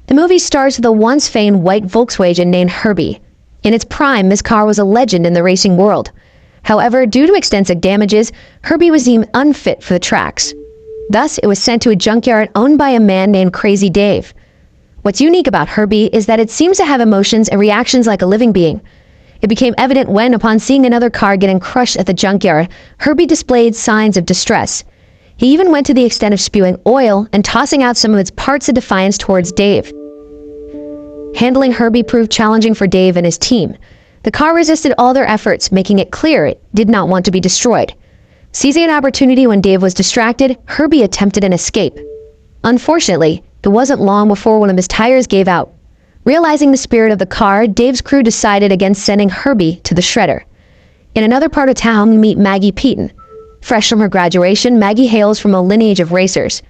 The movie stars the once famed white Volkswagen named Herbie. In its prime, this car was a legend in the racing world. However, due to extensive damages, Herbie was deemed unfit for the tracks. Thus, it was sent to a junkyard owned by a man named Crazy Dave. What's unique about Herbie is that it seems to have emotions and reactions like a living being. It became evident when, upon seeing another car getting crushed at the junkyard, Herbie displayed signs of distress. He even went to the extent of spewing oil and tossing out some of its parts of defiance towards Dave. Handling Herbie proved challenging for Dave and his team. The car resisted all their efforts, making it clear it did not want to be destroyed. Seizing an opportunity when Dave was distracted, Herbie attempted an escape. Unfortunately, it wasn't long before one of his tires gave out. Realizing the spirit of the car, Dave's crew decided against sending Herbie to the shredder. In another part of town, we meet Maggie Peaton. Fresh from her graduation, Maggie hails from a lineage of racers.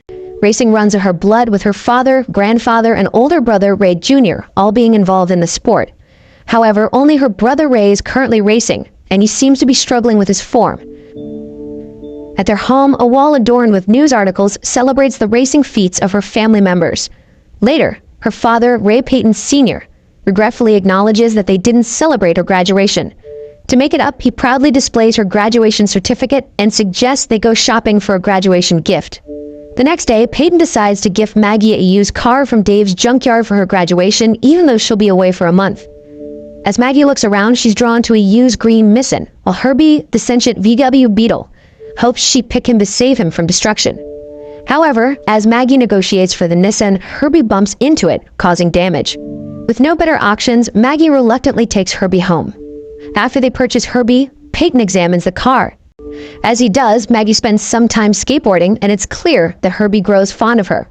Racing runs in her blood, with her father, grandfather, and older brother, Ray Jr., all being involved in the sport. However, only her brother Ray is currently racing, and he seems to be struggling with his form. At their home, a wall adorned with news articles celebrates the racing feats of her family members. Later, her father, Ray Payton Sr., regretfully acknowledges that they didn't celebrate her graduation. To make it up, he proudly displays her graduation certificate and suggests they go shopping for a graduation gift. The next day, Payton decides to gift Maggie a used car from Dave's junkyard for her graduation, even though she'll be away for a month. As Maggie looks around, she's drawn to a used green Nissan, while Herbie, the sentient VW Beetle, hopes she pick him to save him from destruction. However, as Maggie negotiates for the Nissan, Herbie bumps into it, causing damage. With no better options, Maggie reluctantly takes Herbie home. After they purchase Herbie, Payton examines the car. As he does, Maggie spends some time skateboarding, and it's clear that Herbie grows fond of her.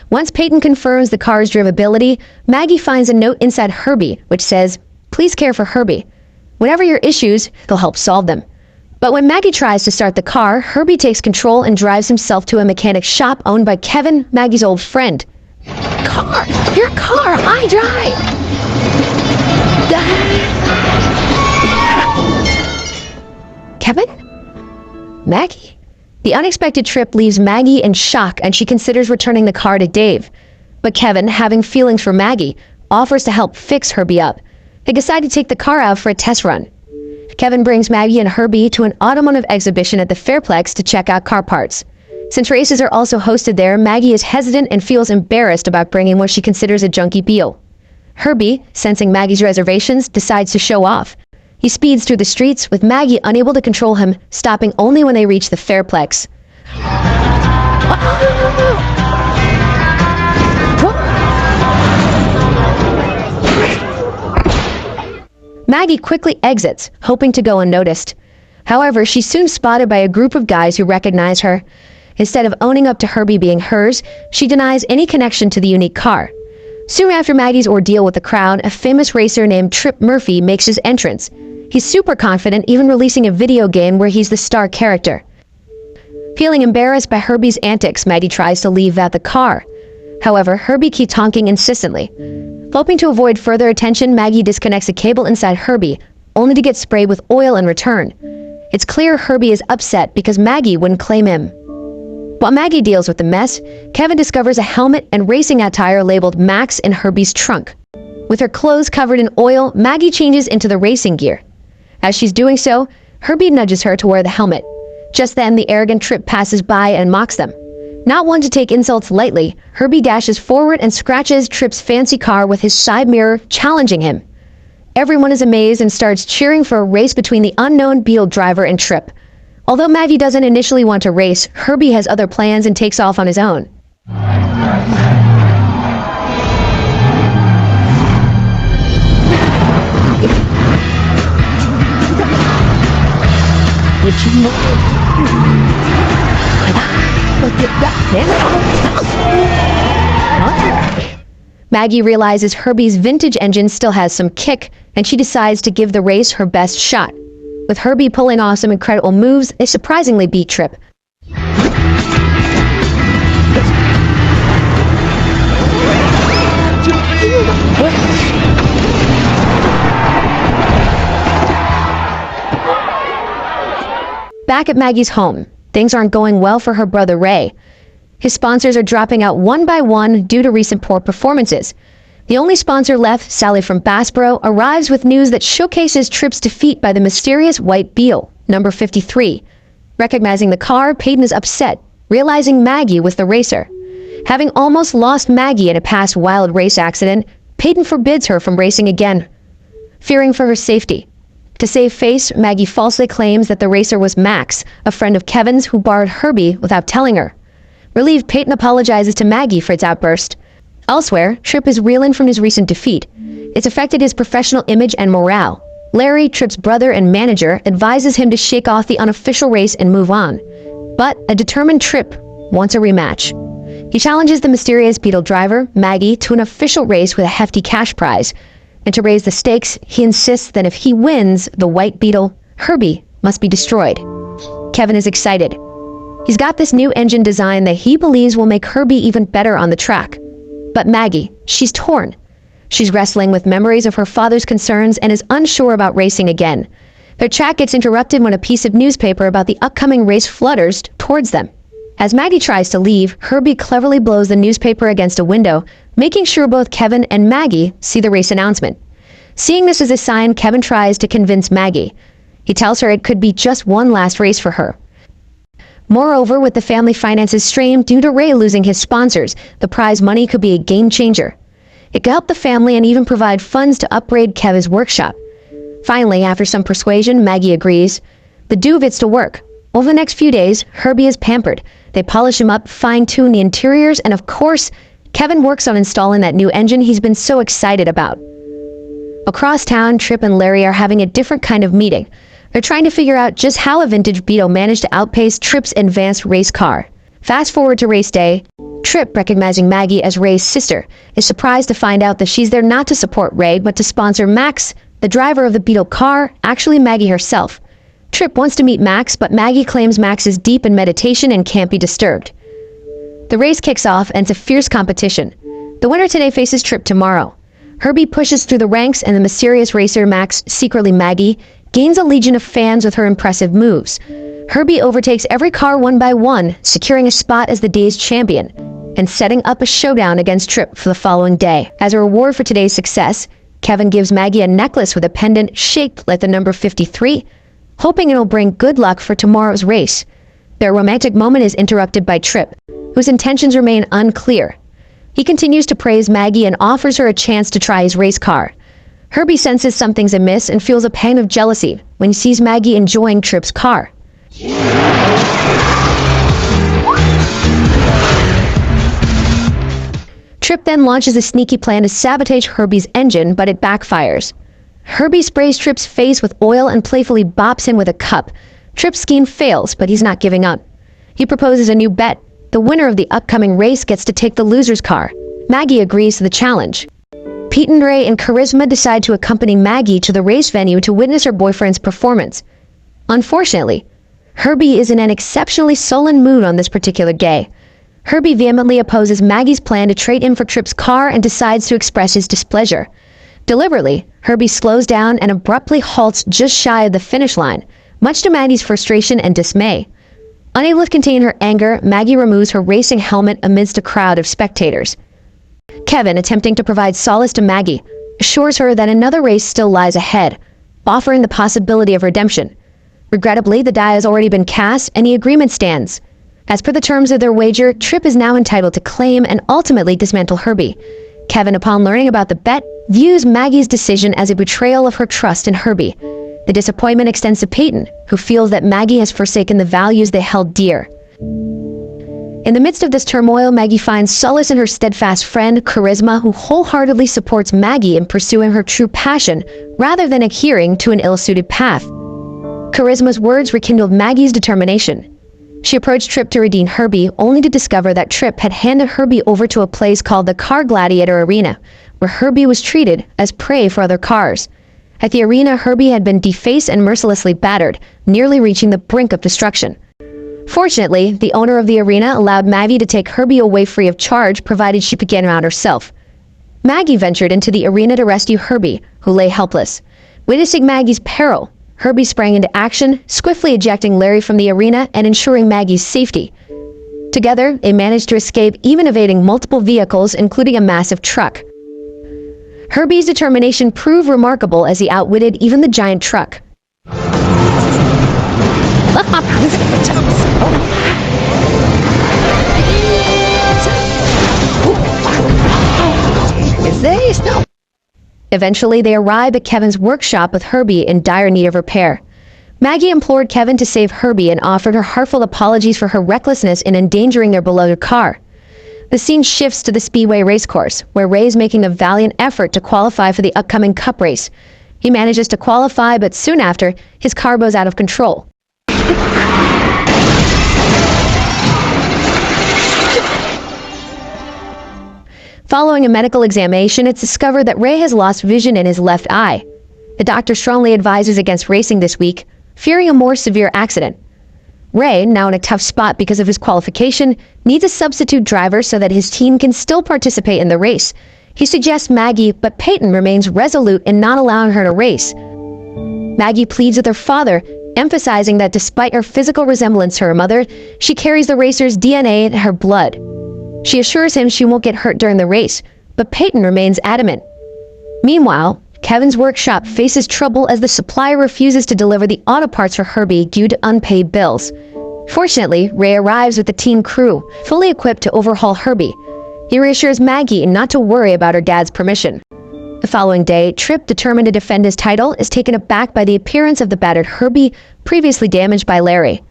Once Payton confirms the car's drivability, Maggie finds a note inside Herbie, which says, "Please care for Herbie. Whatever your issues, he'll help solve them." But when Maggie tries to start the car, Herbie takes control and drives himself to a mechanic shop owned by Kevin, Maggie's old friend. "Car! Your car! I drive!" Kevin? Maggie? The unexpected trip leaves Maggie in shock, and she considers returning the car to Dave. But Kevin, having feelings for Maggie, offers to help fix Herbie up. They decide to take the car out for a test run. Kevin brings Maggie and Herbie to an automotive exhibition at the Fairplex to check out car parts. Since races are also hosted there, Maggie is hesitant and feels embarrassed about bringing what she considers a junky Beetle. Herbie, sensing Maggie's reservations, decides to show off. He speeds through the streets, with Maggie unable to control him, stopping only when they reach the Fairplex. Maggie quickly exits, hoping to go unnoticed. However, she's soon spotted by a group of guys who recognize her. Instead of owning up to Herbie being hers, she denies any connection to the unique car. Soon after Maggie's ordeal with the crowd, a famous racer named Trip Murphy makes his entrance. He's super confident, even releasing a video game where he's the star character. Feeling embarrassed by Herbie's antics, Maggie tries to leave out the car. However, Herbie keeps honking insistently. Hoping to avoid further attention, Maggie disconnects a cable inside Herbie, only to get sprayed with oil in return. It's clear Herbie is upset because Maggie wouldn't claim him. While Maggie deals with the mess, Kevin discovers a helmet and racing attire labeled Max in Herbie's trunk. With her clothes covered in oil, Maggie changes into the racing gear. As she's doing so, Herbie nudges her to wear the helmet. Just then, the arrogant Trip passes by and mocks them. Not one to take insults lightly, Herbie dashes forward and scratches Trip's fancy car with his side mirror, challenging him. Everyone is amazed and starts cheering for a race between the unknown Beetle driver and Trip. Although Maggie doesn't initially want to race, Herbie has other plans and takes off on his own. Maggie realizes Herbie's vintage engine still has some kick, and she decides to give the race her best shot. With Herbie pulling off some incredible moves, they surprisingly beat Trip. Back at Maggie's home, things aren't going well for her brother Ray. His sponsors are dropping out one by one due to recent poor performances. The only sponsor left, Sally from Bass Pro, arrives with news that showcases Tripp's defeat by the mysterious White Beetle, number 53. Recognizing the car, Peyton is upset, realizing Maggie was the racer. Having almost lost Maggie in a past wild race accident, Peyton forbids her from racing again, fearing for her safety. To save face, Maggie falsely claims that the racer was Max, a friend of Kevin's who borrowed Herbie without telling her. Relieved, Peyton apologizes to Maggie for its outburst. Elsewhere, Tripp is reeling from his recent defeat. It's affected his professional image and morale. Larry, Tripp's brother and manager, advises him to shake off the unofficial race and move on. But a determined Tripp wants a rematch. He challenges the mysterious Beetle driver, Maggie, to an official race with a hefty cash prize. And to raise the stakes, he insists that if he wins, the White Beetle, Herbie, must be destroyed. Kevin is excited. He's got this new engine design that he believes will make Herbie even better on the track. But Maggie, she's torn. She's wrestling with memories of her father's concerns and is unsure about racing again. Their chat gets interrupted when a piece of newspaper about the upcoming race flutters towards them. As Maggie tries to leave, Herbie cleverly blows the newspaper against a window, making sure both Kevin and Maggie see the race announcement. Seeing this as a sign, Kevin tries to convince Maggie. He tells her it could be just one last race for her. Moreover, with the family finances strained due to Ray losing his sponsors, the prize money could be a game changer. It could help the family and even provide funds to upgrade Kevin's workshop. Finally, after some persuasion, Maggie agrees. The do gets to work. Over the next few days, Herbie is pampered. They polish him up, fine-tune the interiors, and of course, Kevin works on installing that new engine he's been so excited about. Across town, Tripp and Larry are having a different kind of meeting. They're trying to figure out just how a vintage Beetle managed to outpace Tripp's advanced race car. Fast forward to race day. Tripp, recognizing Maggie as Ray's sister, is surprised to find out that she's there not to support Ray, but to sponsor Max, the driver of the Beetle car, actually Maggie herself. Tripp wants to meet Max, but Maggie claims Max is deep in meditation and can't be disturbed. The race kicks off and it's a fierce competition. The winner today faces Tripp tomorrow. Herbie pushes through the ranks and the mysterious racer Max, secretly Maggie, gains a legion of fans with her impressive moves. Herbie overtakes every car one by one, securing a spot as the day's champion, and setting up a showdown against Tripp for the following day. As a reward for today's success, Kevin gives Maggie a necklace with a pendant shaped like the number 53, hoping it'll bring good luck for tomorrow's race. Their romantic moment is interrupted by Tripp, whose intentions remain unclear. He continues to praise Maggie and offers her a chance to try his race car. Herbie senses something's amiss and feels a pang of jealousy when he sees Maggie enjoying Tripp's car. Tripp then launches a sneaky plan to sabotage Herbie's engine, but it backfires. Herbie sprays Tripp's face with oil and playfully bops him with a cup. Tripp's scheme fails, but he's not giving up. He proposes a new bet. The winner of the upcoming race gets to take the loser's car. Maggie agrees to the challenge. Peyton, Ray, and Charisma decide to accompany Maggie to the race venue to witness her boyfriend's performance. Unfortunately, Herbie is in an exceptionally sullen mood on this particular day. Herbie vehemently opposes Maggie's plan to trade in for Tripp's car and decides to express his displeasure. Deliberately, Herbie slows down and abruptly halts just shy of the finish line, much to Maggie's frustration and dismay. Unable to contain her anger, Maggie removes her racing helmet amidst a crowd of spectators. Kevin, attempting to provide solace to Maggie, assures her that another race still lies ahead, offering the possibility of redemption. Regrettably, the die has already been cast, and the agreement stands. As per the terms of their wager, Tripp is now entitled to claim and ultimately dismantle Herbie. Kevin, upon learning about the bet, views Maggie's decision as a betrayal of her trust in Herbie. The disappointment extends to Peyton, who feels that Maggie has forsaken the values they held dear. In the midst of this turmoil, Maggie finds solace in her steadfast friend, Charisma, who wholeheartedly supports Maggie in pursuing her true passion, rather than adhering to an ill-suited path. Charisma's words rekindled Maggie's determination. She approached Tripp to redeem Herbie, only to discover that Tripp had handed Herbie over to a place called the Car Gladiator Arena, where Herbie was treated as prey for other cars. At the arena, Herbie had been defaced and mercilessly battered, nearly reaching the brink of destruction. Fortunately, the owner of the arena allowed Maggie to take Herbie away free of charge, provided she could get him out herself. Maggie ventured into the arena to rescue Herbie, who lay helpless. Witnessing Maggie's peril, Herbie sprang into action, swiftly ejecting Larry from the arena and ensuring Maggie's safety. Together, they managed to escape, even evading multiple vehicles, including a massive truck. Herbie's determination proved remarkable as he outwitted even the giant truck. Eventually, they arrive at Kevin's workshop with Herbie in dire need of repair. Maggie implored Kevin to save Herbie and offered her heartfelt apologies for her recklessness in endangering their beloved car. The scene shifts to the Speedway racecourse, where Ray is making a valiant effort to qualify for the upcoming Cup race. He manages to qualify, but soon after, his car goes out of control. Following a medical examination, it's discovered that Ray has lost vision in his left eye. The doctor strongly advises against racing this week, fearing a more severe accident. Ray, now in a tough spot because of his qualification, needs a substitute driver so that his team can still participate in the race. He suggests Maggie, but Peyton remains resolute in not allowing her to race. Maggie pleads with her father, emphasizing that despite her physical resemblance to her mother, she carries the racer's DNA in her blood. She assures him she won't get hurt during the race, but Peyton remains adamant. Meanwhile, Kevin's workshop faces trouble as the supplier refuses to deliver the auto parts for Herbie due to unpaid bills. Fortunately, Ray arrives with the team crew, fully equipped to overhaul Herbie. He reassures Maggie not to worry about her dad's permission. The following day, Tripp, determined to defend his title, is taken aback by the appearance of the battered Herbie, previously damaged by Larry.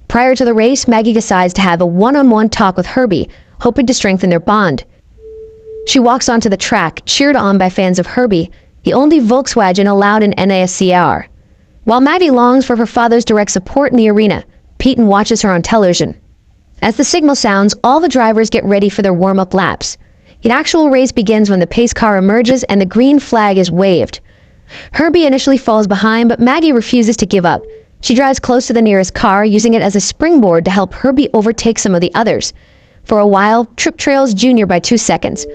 Prior to the race, Maggie decides to have a one-on-one talk with Herbie, hoping to strengthen their bond. She walks onto the track, cheered on by fans of Herbie, the only Volkswagen allowed in NASCAR. While Maggie longs for her father's direct support in the arena, Peyton watches her on television. As the signal sounds, all the drivers get ready for their warm-up laps. The actual race begins when the pace car emerges and the green flag is waved. Herbie initially falls behind, but Maggie refuses to give up. She drives close to the nearest car, using it as a springboard to help Herbie overtake some of the others. For a while, Tripp trails Junior by 2 seconds.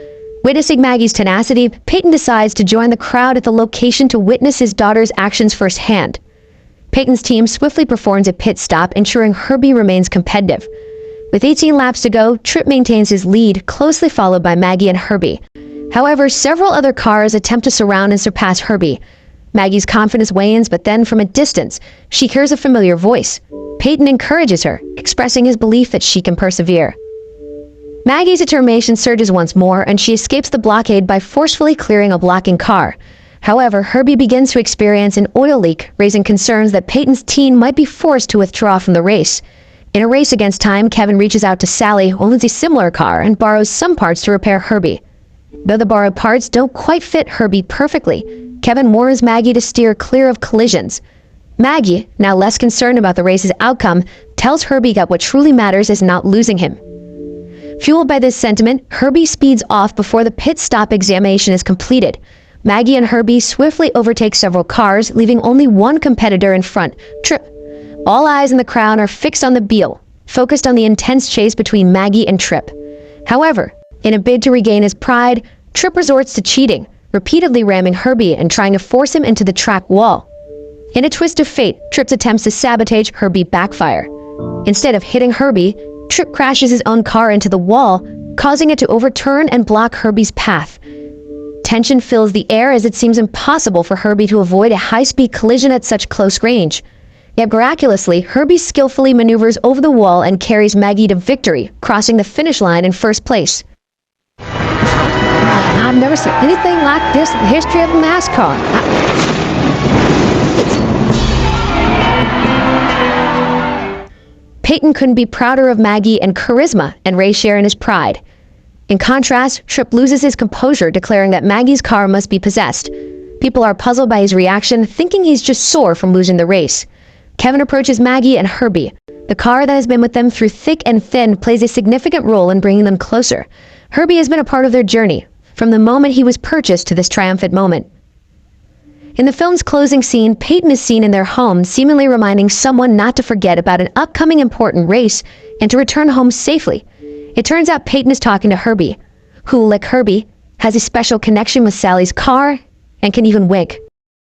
Witnessing Maggie's tenacity, Peyton decides to join the crowd at the location to witness his daughter's actions firsthand. Peyton's team swiftly performs a pit stop, ensuring Herbie remains competitive. With 18 laps to go, Tripp maintains his lead, closely followed by Maggie and Herbie. However, several other cars attempt to surround and surpass Herbie. Maggie's confidence wanes, but then from a distance, she hears a familiar voice. Peyton encourages her, expressing his belief that she can persevere. Maggie's determination surges once more, and she escapes the blockade by forcefully clearing a blocking car. However, Herbie begins to experience an oil leak, raising concerns that Peyton's team might be forced to withdraw from the race. In a race against time, Kevin reaches out to Sally, who owns a similar car, and borrows some parts to repair Herbie. Though the borrowed parts don't quite fit Herbie perfectly, Kevin warns Maggie to steer clear of collisions. Maggie, now less concerned about the race's outcome, tells Herbie that what truly matters is not losing him. Fueled by this sentiment, Herbie speeds off before the pit stop examination is completed. Maggie and Herbie swiftly overtake several cars, leaving only one competitor in front, Tripp. All eyes in the crowd are fixed on the Beal, focused on the intense chase between Maggie and Tripp. However, in a bid to regain his pride, Tripp resorts to cheating, repeatedly ramming Herbie and trying to force him into the track wall. In a twist of fate, Tripp's attempts to sabotage Herbie backfire. Instead of hitting Herbie, Tripp crashes his own car into the wall, causing it to overturn and block Herbie's path. Tension fills the air as it seems impossible for Herbie to avoid a high-speed collision at such close range. Yet miraculously, Herbie skillfully maneuvers over the wall and carries Maggie to victory, crossing the finish line in first place. I've never seen anything like this in the history of NASCAR. Peyton couldn't be prouder of Maggie and charisma, and Ray share in his pride. In contrast, Tripp loses his composure, declaring that Maggie's car must be possessed. People are puzzled by his reaction, thinking he's just sore from losing the race. Kevin approaches Maggie and Herbie. The car that has been with them through thick and thin plays a significant role in bringing them closer. Herbie has been a part of their journey, from the moment he was purchased to this triumphant moment. In the film's closing scene, Peyton is seen in their home, seemingly reminding someone not to forget about an upcoming important race and to return home safely. It turns out Peyton is talking to Herbie, who, like Herbie, has a special connection with Sally's car and can even wink.